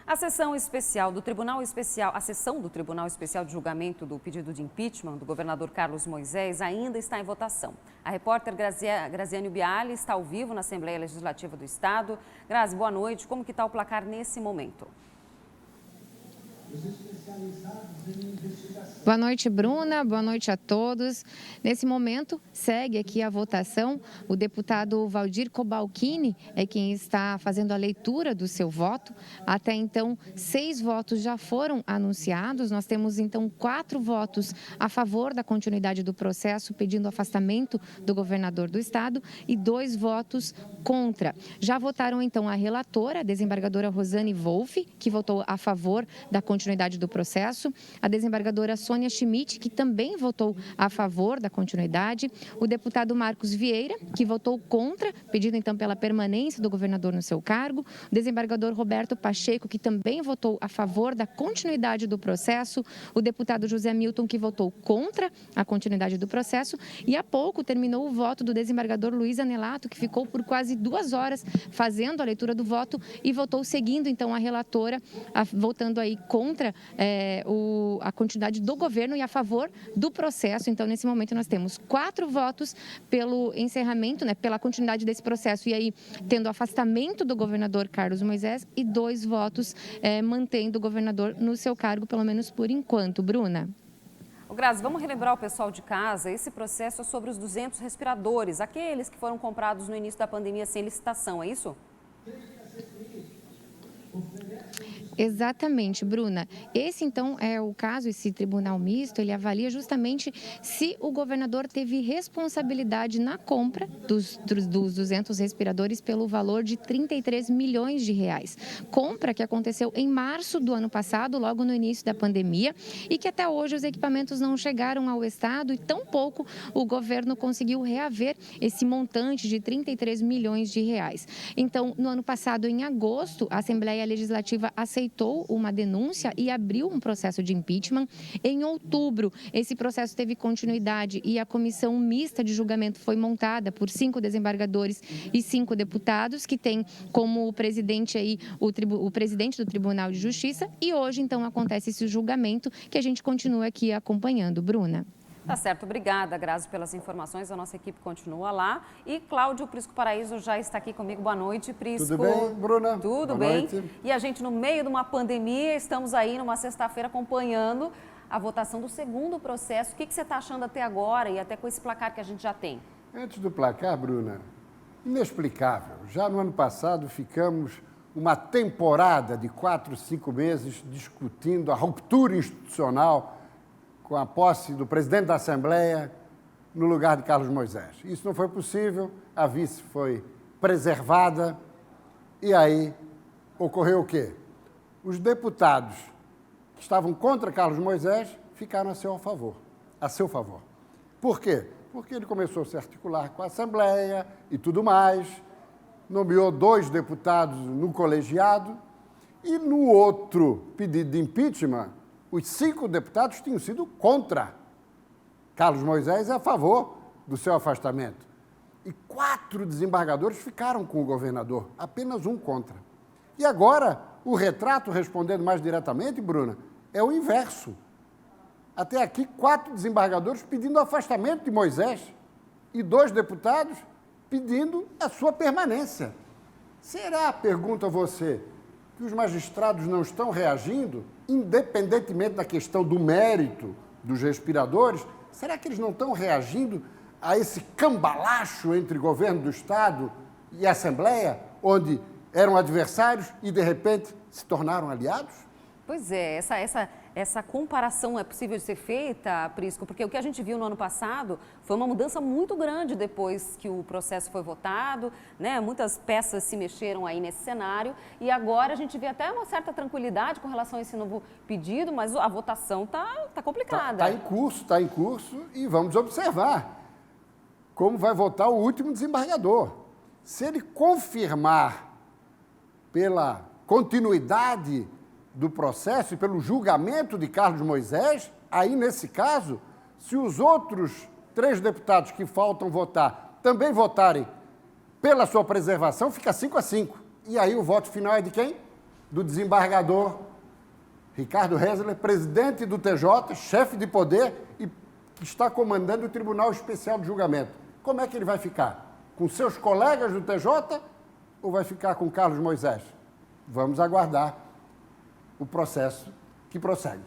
A sessão especial do Tribunal Especial, a sessão do Tribunal Especial de Julgamento do pedido de impeachment do governador Carlos Moisés ainda está em votação. A repórter Graziane Biali está ao vivo na Assembleia Legislativa do Estado. Grazi, boa noite. Como que está o placar nesse momento? Boa noite, Bruna. Boa noite a todos. Nesse momento, segue aqui a votação. O deputado Valdir Cobalcini é quem está fazendo a leitura do seu voto. Até então, 6 votos já foram anunciados. Nós temos, então, 4 votos a favor da continuidade do processo, pedindo afastamento do governador do estado, e 2 votos contra. Já votaram, então, a relatora, a desembargadora Rosane Wolff, que votou a favor da continuidade do processo, a desembargadora Sônia Schmidt, que também votou a favor da continuidade, o deputado Marcos Vieira, que votou contra, pedindo então pela permanência do governador no seu cargo, o desembargador Roberto Pacheco, que também votou a favor da continuidade do processo, o deputado José Milton, que votou contra a continuidade do processo, e há pouco terminou o voto do desembargador Luiz Anelato, que ficou por quase 2 horas fazendo a leitura do voto e votou seguindo então a relatora, votando aí contra a continuidade do governo e a favor do processo. Então, nesse momento, nós temos 4 votos pelo encerramento, pela continuidade desse processo, e aí tendo afastamento do governador Carlos Moisés, e 2 votos mantendo o governador no seu cargo, pelo menos por enquanto. Bruna. Grazi, vamos relembrar o pessoal de casa, esse processo é sobre os 200 respiradores, aqueles que foram comprados no início da pandemia sem licitação, é isso? Exatamente, Bruna. Esse, então, é o caso, esse tribunal misto, ele avalia justamente se o governador teve responsabilidade na compra dos 200 respiradores pelo valor de 33 milhões de reais. Compra que aconteceu em março do ano passado, logo no início da pandemia, e que até hoje os equipamentos não chegaram ao estado e tampouco o governo conseguiu reaver esse montante de 33 milhões de reais. Então, no ano passado, em agosto, a Assembleia Legislativa aceitou uma denúncia e abriu um processo de impeachment. Em outubro, esse processo teve continuidade e a comissão mista de julgamento foi montada por 5 desembargadores e 5 deputados, que tem como presidente aí o presidente do Tribunal de Justiça, e hoje, então, acontece esse julgamento que a gente continua aqui acompanhando. Bruna. Tá certo, obrigada, Grazi, pelas informações. A nossa equipe continua lá. E Cláudio Prisco Paraíso já está aqui comigo. Boa noite, Prisco. Tudo bem, Bruna? Tudo bem. Noite. E a gente, no meio de uma pandemia, estamos aí numa sexta-feira acompanhando a votação do segundo processo. O que você está achando até agora e até com esse placar que a gente já tem? Antes do placar, Bruna, inexplicável. Já no ano passado ficamos uma temporada de 4, 5 meses discutindo a ruptura institucional com a posse do presidente da Assembleia no lugar de Carlos Moisés. Isso não foi possível, a vice foi preservada e aí ocorreu o quê? Os deputados que estavam contra Carlos Moisés ficaram a seu favor. Por quê? Porque ele começou a se articular com a Assembleia e tudo mais, nomeou 2 deputados no colegiado e no outro pedido de impeachment, os 5 deputados tinham sido contra Carlos Moisés e a favor do seu afastamento. E 4 desembargadores ficaram com o governador, apenas um contra. E agora, o retrato, respondendo mais diretamente, Bruna, é o inverso. Até aqui, 4 desembargadores pedindo o afastamento de Moisés e 2 deputados pedindo a sua permanência. Será, pergunto a você, que os magistrados não estão reagindo, independentemente da questão do mérito dos respiradores? Será que eles não estão reagindo a esse cambalacho entre governo do Estado e Assembleia, onde eram adversários e, de repente, se tornaram aliados? Pois é, essa comparação é possível de ser feita, Prisco, porque o que a gente viu no ano passado foi uma mudança muito grande depois que o processo foi votado, né? Muitas peças se mexeram aí nesse cenário e agora a gente vê até uma certa tranquilidade com relação a esse novo pedido, mas a votação tá complicada. Está em curso e vamos observar como vai votar o último desembargador. Se ele confirmar pela continuidade do processo e pelo julgamento de Carlos Moisés, aí, nesse caso, se os outros 3 deputados que faltam votar também votarem pela sua preservação, fica 5-5. E aí o voto final é de quem? do desembargador Ricardo Hessler, presidente do TJ, chefe de poder e que está comandando o Tribunal Especial de Julgamento. Como é que ele vai ficar? Com seus colegas do TJ ou vai ficar com Carlos Moisés? Vamos aguardar o processo que prossegue.